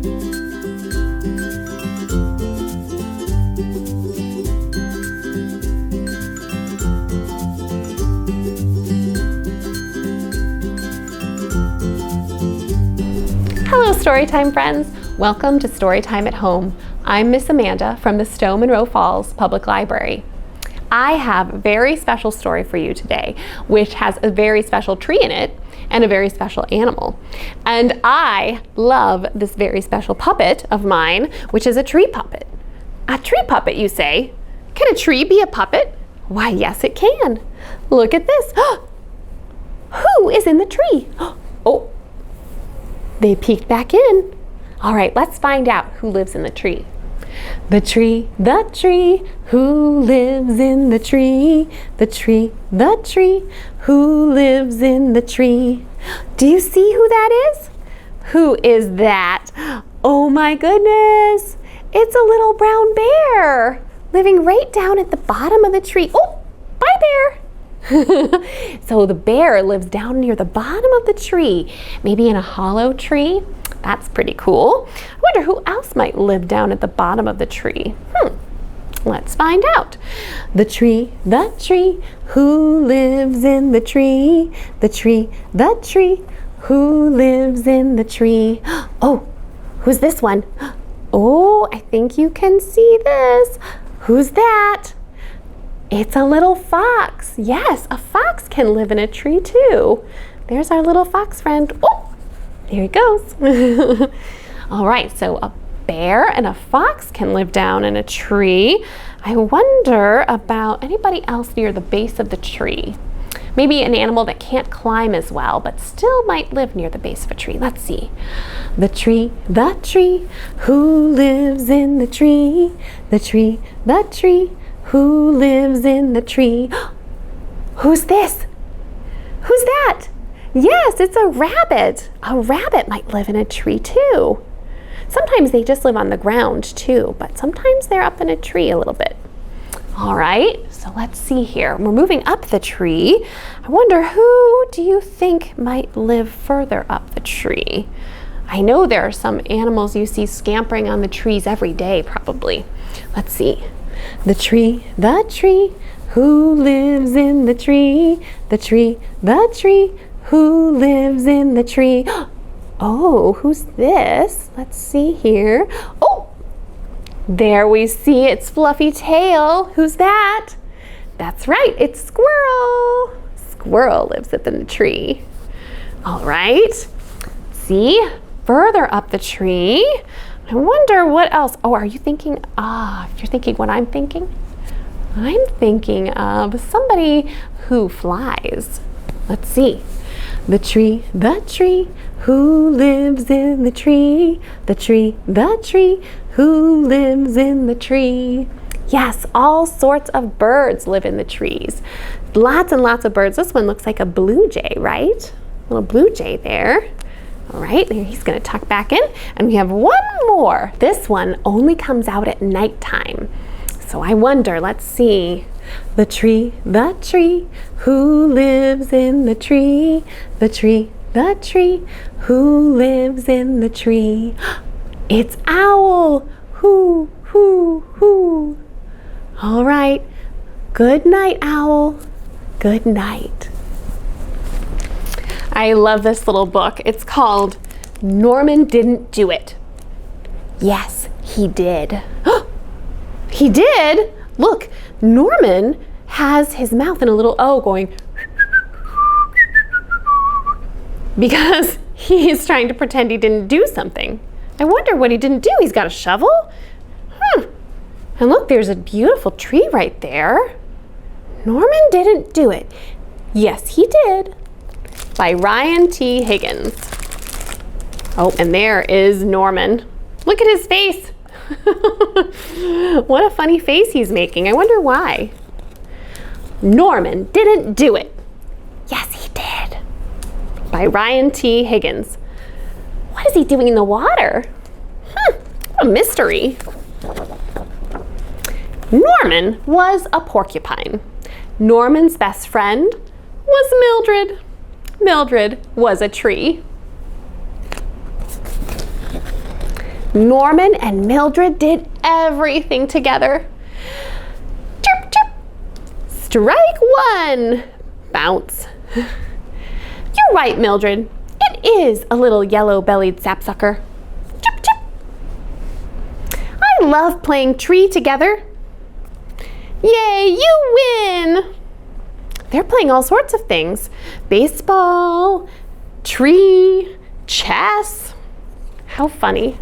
Hello Storytime friends! Welcome to Storytime at Home. I'm Miss Amanda from the Stowe Monroe Falls Public Library. I have a very special story for you today, which has a very special tree in it and a very special animal. And I love this very special puppet of mine, which is a tree puppet. A tree puppet, you say? Can a tree be a puppet? Why, yes it can. Look at this. Who is in the tree? Oh, they peeked back in. All right, let's find out who lives in the tree. The tree, who lives in the tree? The tree, who lives in the tree? Do you see who that is? Who is that? Oh my goodness, it's a little brown bear living right down at the bottom of the tree. Oh, bye bear. So the bear lives down near the bottom of the tree, maybe in a hollow tree. That's pretty cool. I wonder who else might live down at the bottom of the tree. Let's find out. The tree, who lives in the tree? The tree, who lives in the tree? Oh, who's this one? Oh, I think you can see this. Who's that? It's a little fox. Yes, a fox can live in a tree too. There's our little fox friend. Oh, there he goes. All right, so a bear and a fox can live down in a tree. I wonder about anybody else near the base of the tree. Maybe an animal that can't climb as well, but still might live near the base of a tree. Let's see. The tree, who lives in the tree? The tree, who lives in the tree? Who's this? Who's that? Yes, it's a rabbit. A rabbit might live in a tree too. Sometimes they just live on the ground too, but sometimes they're up in a tree a little bit. All right, so let's see here. We're moving up the tree. I wonder, who do you think might live further up the tree? I know there are some animals you see scampering on the trees every day, probably. Let's see. The tree, who lives in the tree? The tree, who lives in the tree? Oh, who's this? Let's see here. Oh, there we see its fluffy tail. Who's that? That's right, it's Squirrel. Squirrel lives up in the tree. All right, see, further up the tree, I wonder what else. Oh, are you thinking, if you're thinking what I'm thinking of somebody who flies. Let's see. The tree, who lives in the tree? The tree, who lives in the tree? Yes, all sorts of birds live in the trees. Lots and lots of birds. This one looks like a blue jay, right? A little blue jay there. All right, there he's gonna tuck back in. And we have one more. This one only comes out at nighttime. So I wonder, let's see. The tree, who lives in the tree? The tree, who lives in the tree? It's Owl. Hoo, hoo, hoo. All right, good night, Owl. Good night. I love this little book. It's called Norman Didn't Do It. Yes, he did. He did? Look, Norman has his mouth in a little O going because he's trying to pretend he didn't do something. I wonder what he didn't do. He's got a shovel? And look, there's a beautiful tree right there. Norman didn't do it. Yes, he did. By Ryan T. Higgins. Oh, and there is Norman. Look at his face. What a funny face he's making. I wonder why. Norman didn't do it. Yes, he did. By Ryan T. Higgins. What is he doing in the water? What a mystery. Norman was a porcupine. Norman's best friend was Mildred. Mildred was a tree. Norman and Mildred did everything together. Chirp, chirp. Strike one. Bounce. You're right, Mildred. It is a little yellow-bellied sapsucker. Chip, chip. I love playing tree together. Yay, you win! They're playing all sorts of things. Baseball, tree, chess. How funny.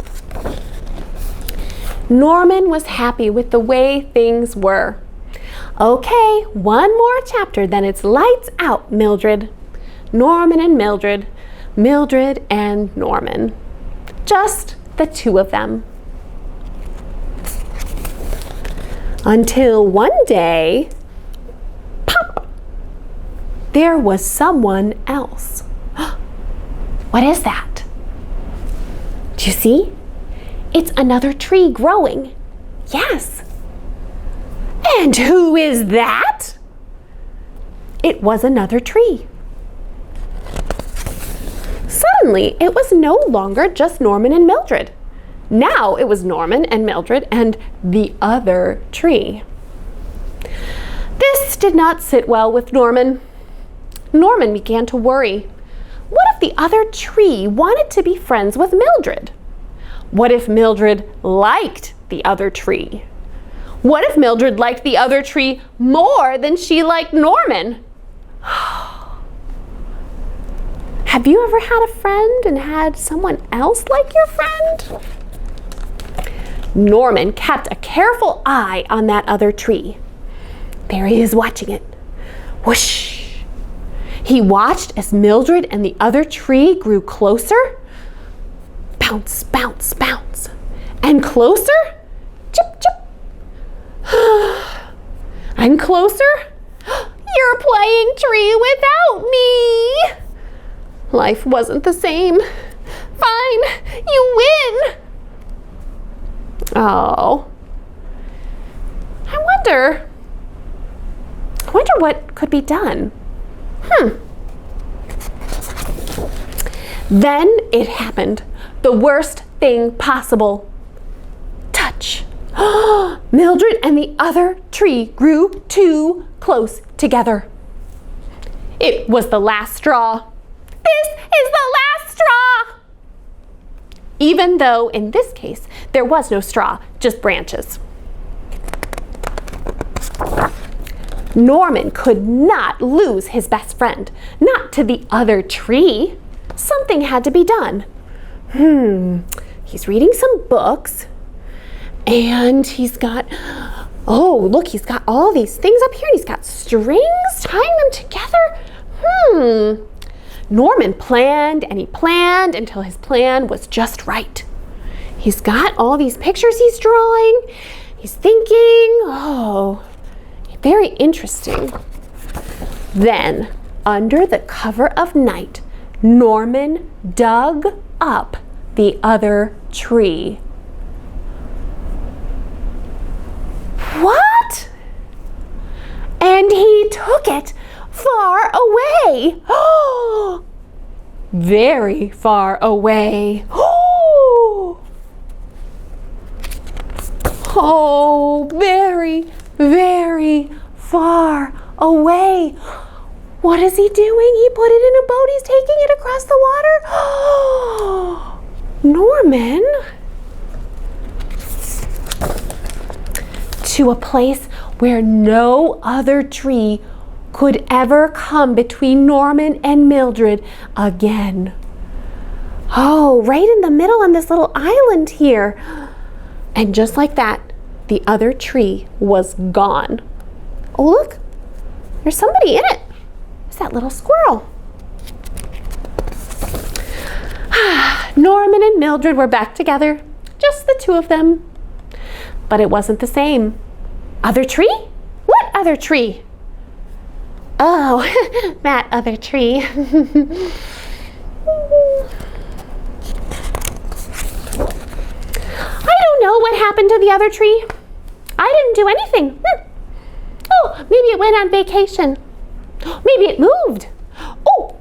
Norman was happy with the way things were. Okay, one more chapter, then it's lights out, Mildred. Norman and Mildred, Mildred and Norman. Just the two of them. Until one day, pop, there was someone else. What is that? Do you see? It's another tree growing. Yes. And who is that? It was another tree. Suddenly, it was no longer just Norman and Mildred. Now it was Norman and Mildred and the other tree. This did not sit well with Norman. Norman began to worry. What if the other tree wanted to be friends with Mildred? What if Mildred liked the other tree? What if Mildred liked the other tree more than she liked Norman? Have you ever had a friend and had someone else like your friend? Norman kept a careful eye on that other tree. There he is watching it. Whoosh! He watched as Mildred and the other tree grew closer. Bounce, bounce, bounce. And closer. Chip, chip. And closer. You're playing tree without me. Life wasn't the same. Fine, you win. Oh. I wonder what could be done. Then it happened. The worst thing possible. Touch. Mildred and the other tree grew too close together. It was the last straw. This is the last straw! Even though in this case there was no straw, just branches. Norman could not lose his best friend, not to the other tree. Something had to be done. He's reading some books and he's got, oh look, he's got all these things up here. He's got strings tying them together. Norman planned and he planned until his plan was just right. He's got all these pictures he's drawing. He's thinking, oh, very interesting. Then, under the cover of night, Norman dug up the other tree. What? And he took it far away. Very far away. Oh, very, very far away. What is he doing? He put it in a boat. He's taking it across the water. Norman. To a place where no other tree could ever come between Norman and Mildred again. Oh, right in the middle on this little island here. And just like that, the other tree was gone. Oh, look, there's somebody in it. It's that little squirrel. Norman and Mildred were back together, just the two of them. But it wasn't the same. Other tree? What other tree? Oh, that other tree. I don't know what happened to the other tree. I didn't do anything. Oh, maybe it went on vacation. Maybe it moved. Oh,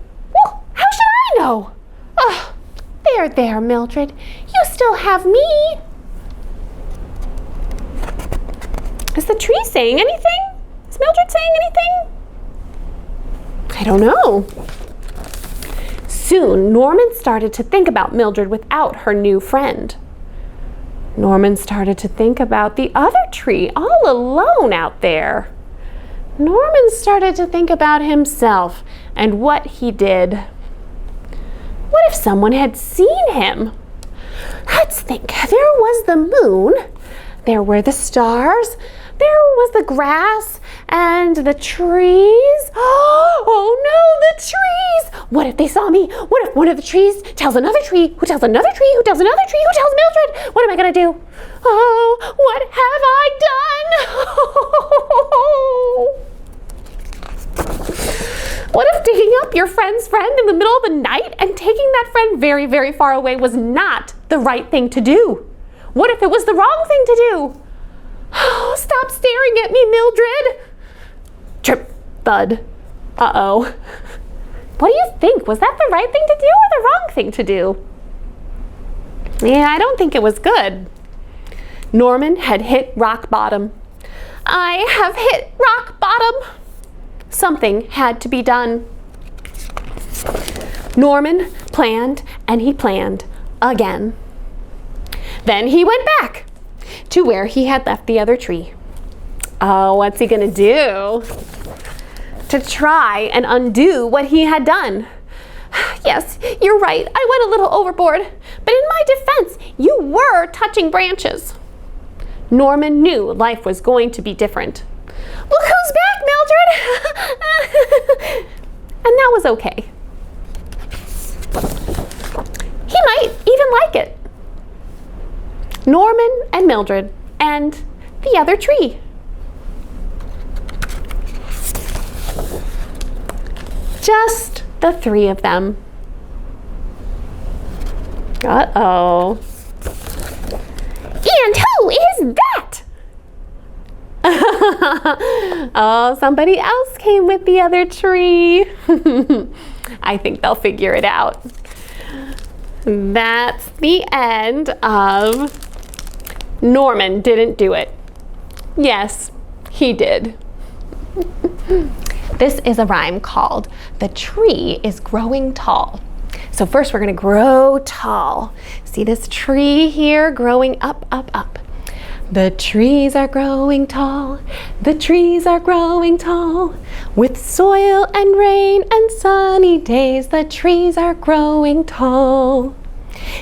how should I know? Oh, there, Mildred. You still have me. Is the tree saying anything? Is Mildred saying anything? I don't know. Soon, Norman started to think about Mildred without her new friend. Norman started to think about the other tree all alone out there. Norman started to think about himself and what he did. What if someone had seen him? Let's think. There was the moon. There were the stars. There was the grass and the trees. Oh no, the trees! What if they saw me? What if one of the trees tells another tree, who tells another tree, who tells another tree, who tells Mildred? What am I gonna do? Oh, what have I done? What if digging up your friend's friend in the middle of the night and taking that friend very, very far away was not the right thing to do? What if it was the wrong thing to do? Oh, stop staring at me, Mildred. Trip, thud. Uh-oh. What do you think? Was that the right thing to do or the wrong thing to do? Yeah, I don't think it was good. Norman had hit rock bottom. I have hit rock bottom. Something had to be done. Norman planned and he planned again. Then he went back to where he had left the other tree. Oh, what's he gonna do to try and undo what he had done? Yes, you're right, I went a little overboard, but in my defense, you were touching branches. Norman knew life was going to be different. Look who's back, Mildred! And that was okay. He might even like it. Norman and Mildred and the other tree. Just the three of them. Uh-oh. And who is that? Oh, somebody else came with the other tree. I think they'll figure it out. That's the end of Norman didn't do it. Yes, he did. This is a rhyme called The Tree is Growing Tall. So first we're going to grow tall. See this tree here growing up, up, up. The trees are growing tall. The trees are growing tall. With soil and rain and sunny days, the trees are growing tall.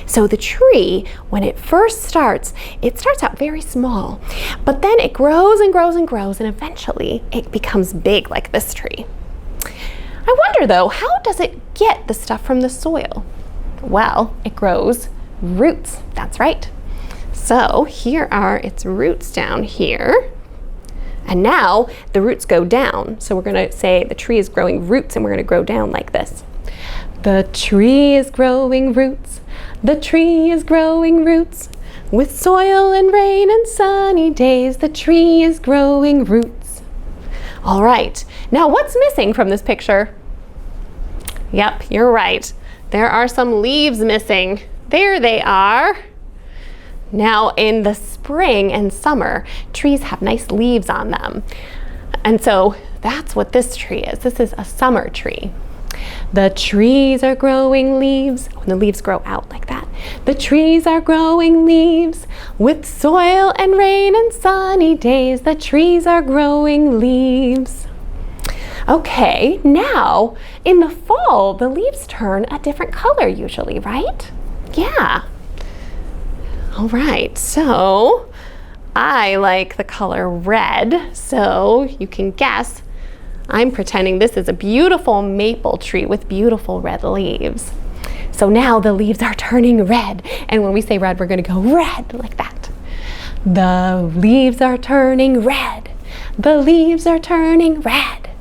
So the tree, when it first starts, it starts out very small, but then it grows and grows and grows, and eventually it becomes big like this tree. I wonder though, how does it get the stuff from the soil? Well, it grows roots, that's right. So here are its roots down here. And now the roots go down. So we're gonna say the tree is growing roots and we're gonna grow down like this. The tree is growing roots. The tree is growing roots. With soil and rain and sunny days, the tree is growing roots. All right, now what's missing from this picture? Yep, you're right. There are some leaves missing. There they are. Now in the spring and summer, trees have nice leaves on them. And so that's what this tree is. This is a summer tree. The trees are growing leaves. When the leaves grow out like that. The trees are growing leaves. With soil and rain and sunny days, the trees are growing leaves. Okay, now in the fall, the leaves turn a different color usually, right? Yeah. All right, so I like the color red, so you can guess I'm pretending this is a beautiful maple tree with beautiful red leaves. So now the leaves are turning red, and when we say red, we're gonna go red like that. The leaves are turning red. The leaves are turning red.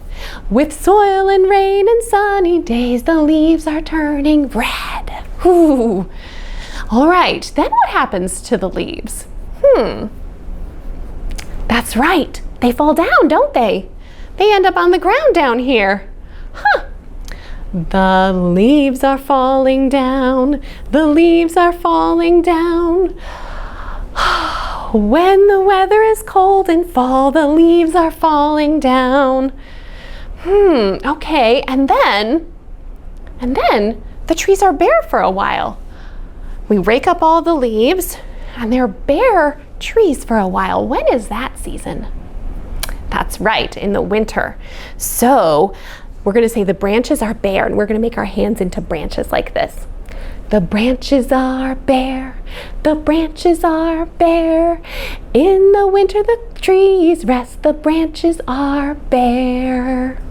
With soil and rain and sunny days, the leaves are turning red. Ooh. All right, then what happens to the leaves? That's right, they fall down, don't they? They end up on the ground down here. Huh. The leaves are falling down. The leaves are falling down. When the weather is cold in fall, the leaves are falling down. Okay, and then the trees are bare for a while. We rake up all the leaves and they're bare trees for a while. When is that season? That's right, in the winter. So we're gonna say the branches are bare, and we're gonna make our hands into branches like this. The branches are bare, the branches are bare. In the winter the trees rest, the branches are bare.